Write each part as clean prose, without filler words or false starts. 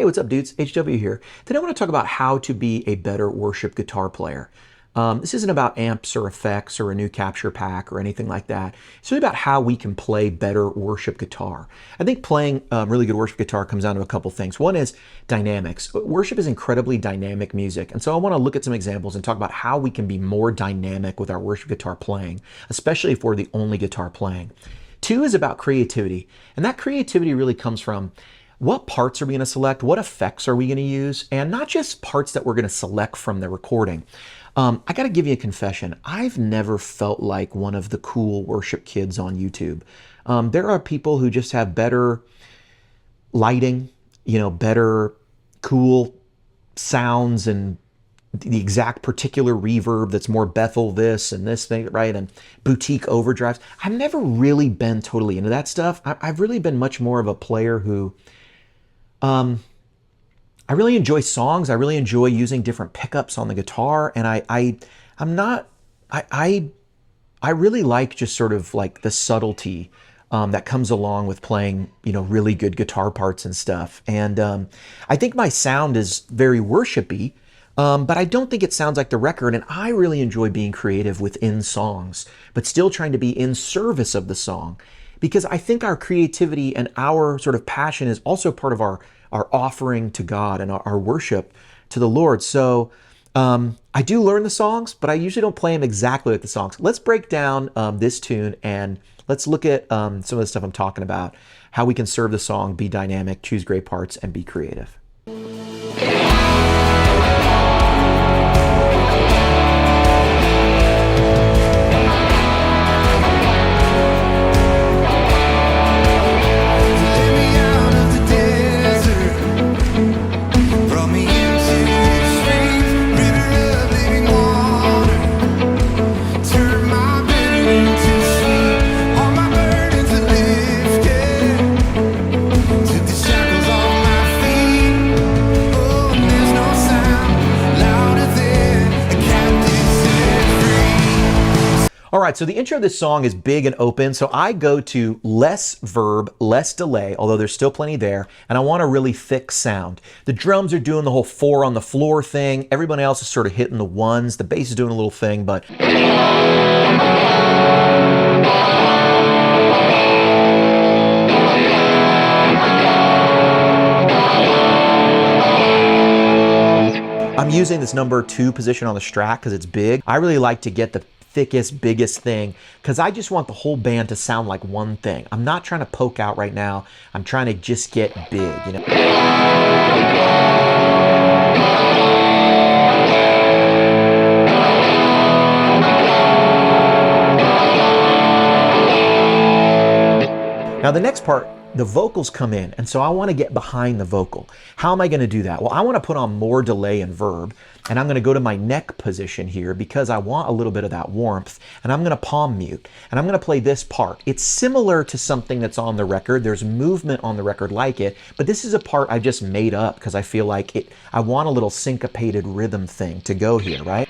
Hey, what's up, dudes? HW here. Today I want to talk about how to be a better worship guitar player. This isn't about amps or effects or a new capture pack or anything like that. It's really about how we can play better worship guitar. I think playing really good worship guitar comes down to a couple things. One is dynamics. Worship is incredibly dynamic music, and so I want to look at some examples and talk about how we can be more dynamic with our worship guitar playing, especially if we're the only guitar playing. Two is about creativity, and that creativity really comes from what parts are we going to select, what effects are we going to use, and not just parts that we're going to select from the recording. I got to give you a confession. I've never felt like one of the cool worship kids on YouTube. There are people who just have better lighting, better cool sounds and the exact particular reverb that's more Bethel this and this thing, right? And boutique overdrives. I've never really been totally into that stuff. I've really been much more of a player who I really enjoy songs. I really enjoy using different pickups on the guitar, and I really like just sort of like the subtlety that comes along with playing, really good guitar parts and stuff. And I think my sound is very worshipy, but I don't think it sounds like the record. And I really enjoy being creative within songs, but still trying to be in service of the song, because I think our creativity and our sort of passion is also part of our offering to God and our worship to the Lord. So I do learn the songs, but I usually don't play them exactly like the songs. Let's break down this tune and let's look at some of the stuff I'm talking about, how we can serve the song, be dynamic, choose great parts, and be creative. All right, so the intro of this song is big and open, so I go to less verb, less delay, although there's still plenty there, and I want a really thick sound. The drums are doing the whole 4 on the floor thing, everyone else is sort of hitting the ones, the bass is doing a little thing, but I'm using this number 2 position on the Strat because it's big. I really like to get the thickest, biggest thing because I just want the whole band to sound like one thing. I'm not trying to poke out right now. I'm trying to just get big, Now the next part, the vocals come in, and so I want to get behind the vocal. How am I going to do that? Well, I want to put on more delay and verb, and I'm going to go to my neck position here because I want a little bit of that warmth, and I'm going to palm mute, and I'm going to play this part. It's similar to something that's on the record. There's movement on the record like it, but this is a part I just made up because I feel like I want a little syncopated rhythm thing to go here, right?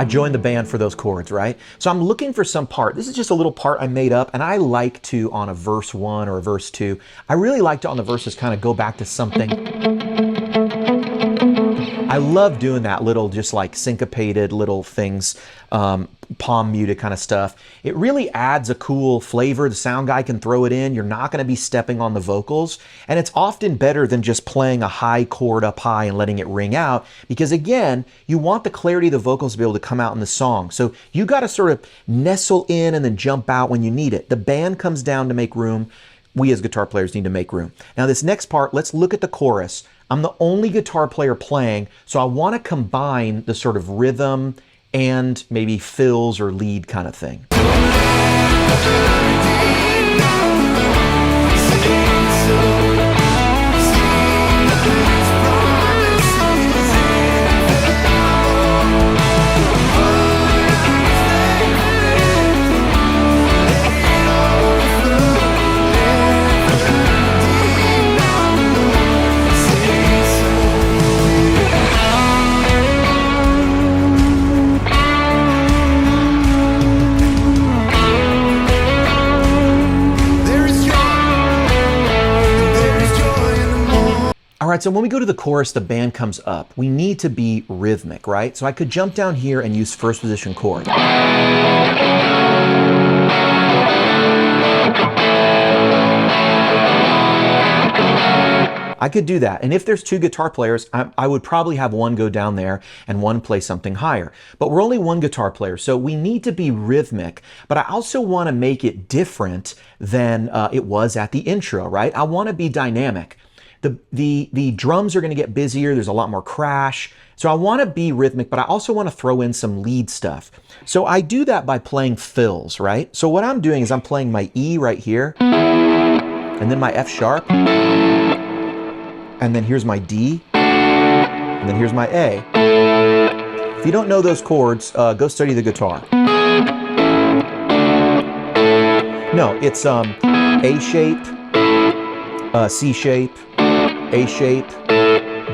joined the band for those chords, right? So I'm looking for some part. This is just a little part I made up, and I like to, on a verse 1 or a verse 2, I really like to, on the verses, kind of go back to something. I love doing that little, just like syncopated little things, palm muted kind of stuff. It really adds a cool flavor. The sound guy can throw it in. You're not going to be stepping on the vocals. And it's often better than just playing a high chord up high and letting it ring out, because again, you want the clarity of the vocals to be able to come out in the song. So you got to sort of nestle in and then jump out when you need it. The band comes down to make room. We as guitar players need to make room. Now this next part, let's look at the chorus. I'm the only guitar player playing, so I want to combine the sort of rhythm and maybe fills or lead kind of thing. All right, so when we go to the chorus, the band comes up. We need to be rhythmic, right? So I could jump down here and use first position chord. I could do that. And if there's two guitar players, I would probably have one go down there and one play something higher. But we're only one guitar player, so we need to be rhythmic. But I also want to make it different than it was at the intro, right? I want to be dynamic. The drums are going to get busier. There's a lot more crash. So I want to be rhythmic, but I also want to throw in some lead stuff. So I do that by playing fills, right? So what I'm doing is I'm playing my E right here, and then my F sharp, and then here's my D, and then here's my A. If you don't know those chords, go study the guitar. No, it's A shape, C shape, A shape,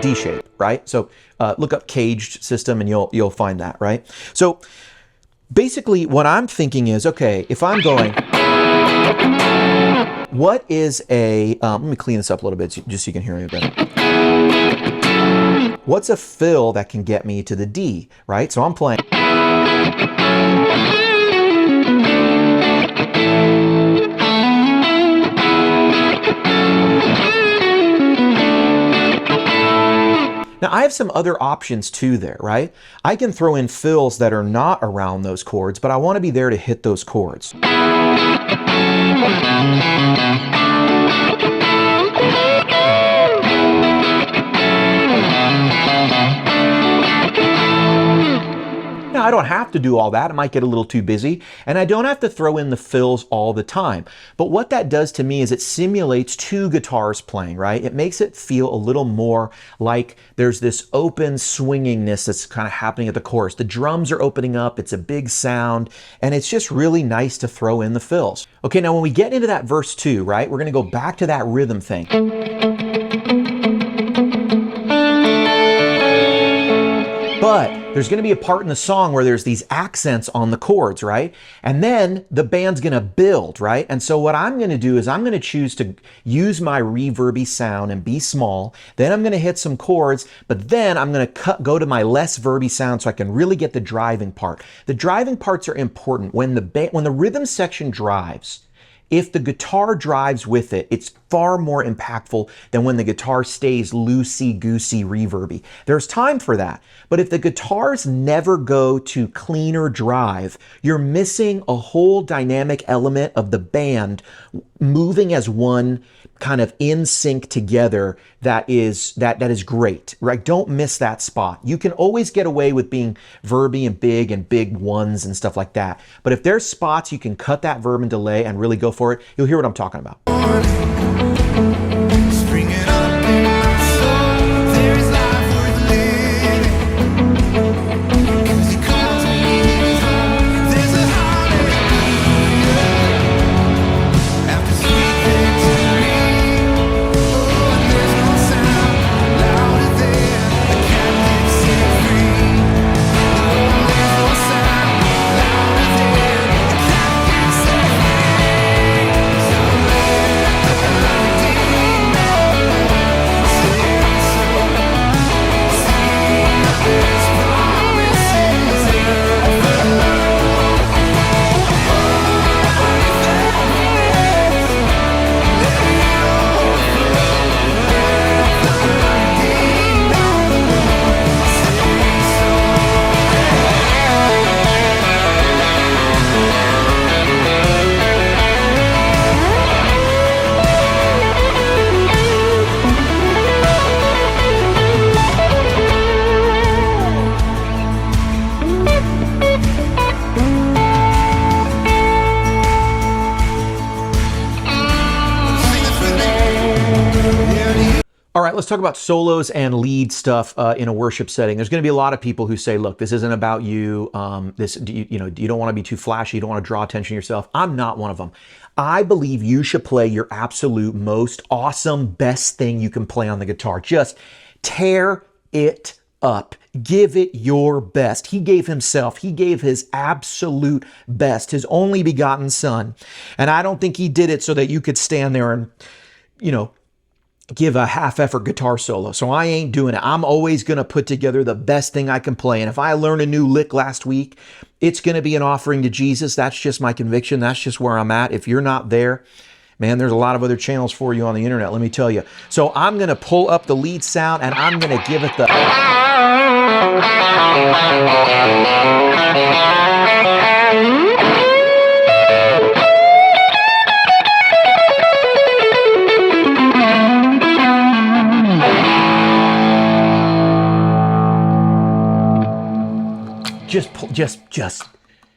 D shape, right? So look up caged system and you'll find that, right? So basically what I'm thinking is, okay, if I'm going, what is a, let me clean this up a little bit just so you can hear me better. What's a fill that can get me to the D, right? So I'm playing. Now I have some other options too there, right? I can throw in fills that are not around those chords, but I want to be there to hit those chords. Now, I don't have to do all that. It might get a little too busy, and I don't have to throw in the fills all the time. But what that does to me is it simulates two guitars playing, right? It makes it feel a little more like there's this open swingingness that's kind of happening at the chorus. The drums are opening up, it's a big sound, and it's just really nice to throw in the fills. Okay, now when we get into that verse 2, right, we're going to go back to that rhythm thing. But there's going to be a part in the song where there's these accents on the chords, right? And then the band's going to build, right? And so what I'm going to do is I'm going to choose to use my reverby sound and be small. Then I'm going to hit some chords, but then I'm going to go to my less verby sound so I can really get the driving part. The driving parts are important. When the rhythm section drives, if the guitar drives with it, it's far more impactful than when the guitar stays loosey-goosey reverby. There's time for that. But if the guitars never go to cleaner drive, you're missing a whole dynamic element of the band moving as one, kind of in sync together. That is great, right? Don't miss that spot. You can always get away with being verby and big ones and stuff like that. But if there's spots you can cut that verb and delay and really go for it, you'll hear what I'm talking about. All right, let's talk about solos and lead stuff in a worship setting. There's going to be a lot of people who say, "Look, this isn't about you. You don't want to be too flashy. You don't want to draw attention to yourself." I'm not one of them. I believe you should play your absolute most awesome, best thing you can play on the guitar. Just tear it up. Give it your best. He gave himself. He gave his absolute best, his only begotten son. And I don't think he did it so that you could stand there and, give a half-effort guitar solo. So I ain't doing it. I'm always going to put together the best thing I can play. And if I learn a new lick last week, it's going to be an offering to Jesus. That's just my conviction. That's just where I'm at. If you're not there, man, there's a lot of other channels for you on the internet, let me tell you. So I'm going to pull up the lead sound and I'm going to give it the...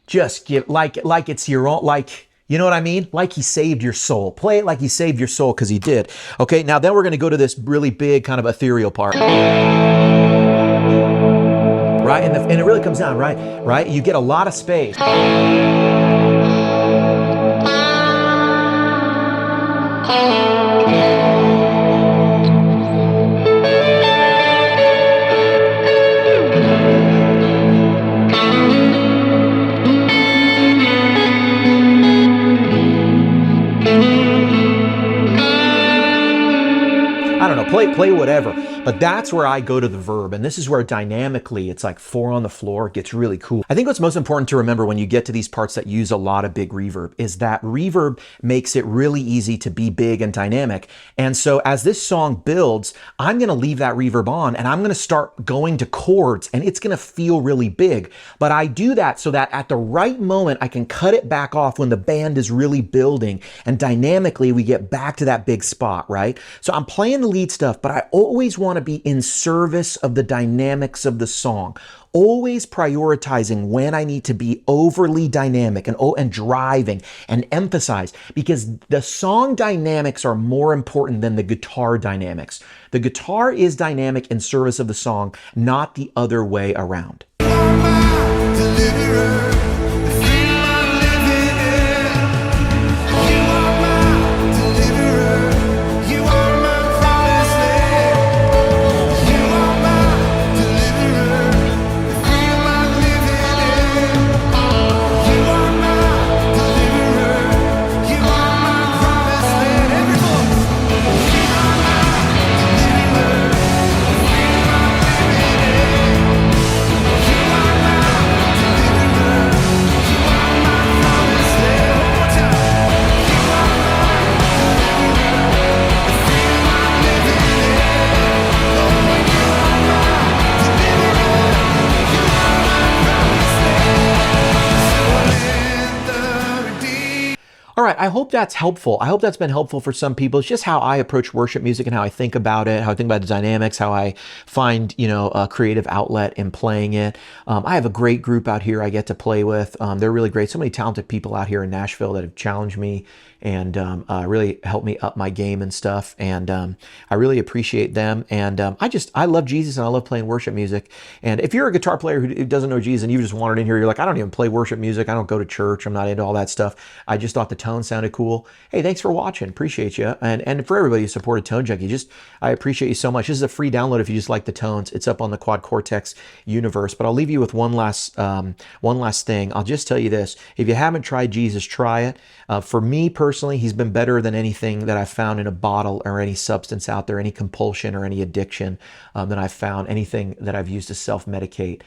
Just give like it's your own, like, you know what I mean? Like he saved your soul. Play it like he saved your soul, because he did. Okay, now then we're going to go to this really big kind of ethereal part. Right, and it really comes down, right? You get a lot of space. I don't know, play whatever. But that's where I go to the verb. And this is where dynamically it's like 4 on the floor. It gets really cool. I think what's most important to remember when you get to these parts that use a lot of big reverb is that reverb makes it really easy to be big and dynamic. And so as this song builds, I'm going to leave that reverb on and I'm going to start going to chords and it's going to feel really big. But I do that so that at the right moment, I can cut it back off when the band is really building and dynamically we get back to that big spot, right? So I'm playing the lead stuff, but I always want to be in service of the dynamics of the song. Always prioritizing when I need to be overly dynamic and driving and emphasize, because the song dynamics are more important than the guitar dynamics. The guitar is dynamic in service of the song, not the other way around. All right, I hope that's helpful. I hope that's been helpful for some people. It's just how I approach worship music and how I think about it, how I think about the dynamics, how I find, a creative outlet in playing it. I have a great group out here I get to play with. They're really great. So many talented people out here in Nashville that have challenged me and really helped me up my game and stuff. And I really appreciate them. And I love Jesus and I love playing worship music. And if you're a guitar player who doesn't know Jesus and you just wandered in here, you're like, I don't even play worship music. I don't go to church. I'm not into all that stuff. I just thought the tone sounded cool. Hey, thanks for watching. Appreciate you. And for everybody who supported Tone Junkie, I appreciate you so much. This is a free download if you just like the tones. It's up on the Quad Cortex universe. But I'll leave you with one last thing. I'll just tell you this. If you haven't tried Jesus, try it. For me personally, he's been better than anything that I've found in a bottle or any substance out there, any compulsion or any addiction that I've found, anything that I've used to self-medicate.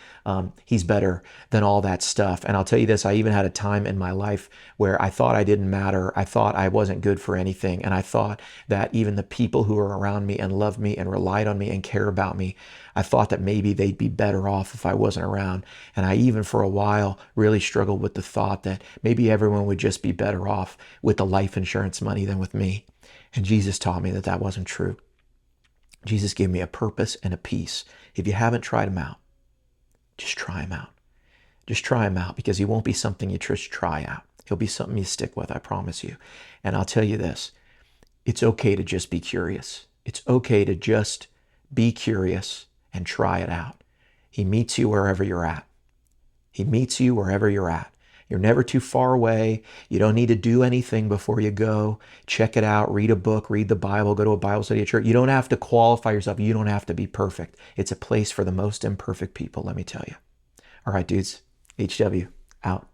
He's better than all that stuff. And I'll tell you this, I even had a time in my life where I thought I didn't matter. I thought I wasn't good for anything. And I thought that even the people who are around me and love me and relied on me and care about me, I thought that maybe they'd be better off if I wasn't around. And I even for a while really struggled with the thought that maybe everyone would just be better off with the life insurance money than with me. And Jesus taught me that that wasn't true. Jesus gave me a purpose and a peace. If you haven't tried him out, just try him out. Just try him out, because he won't be something you just try out. He'll be something you stick with, I promise you. And I'll tell you this, it's okay to just be curious. It's okay to just be curious and try it out. He meets you wherever you're at. He meets you wherever you're at. You're never too far away. You don't need to do anything before you go. Check it out, read a book, read the Bible, go to a Bible study at church. You don't have to qualify yourself. You don't have to be perfect. It's a place for the most imperfect people, let me tell you. All right, dudes, HW, out.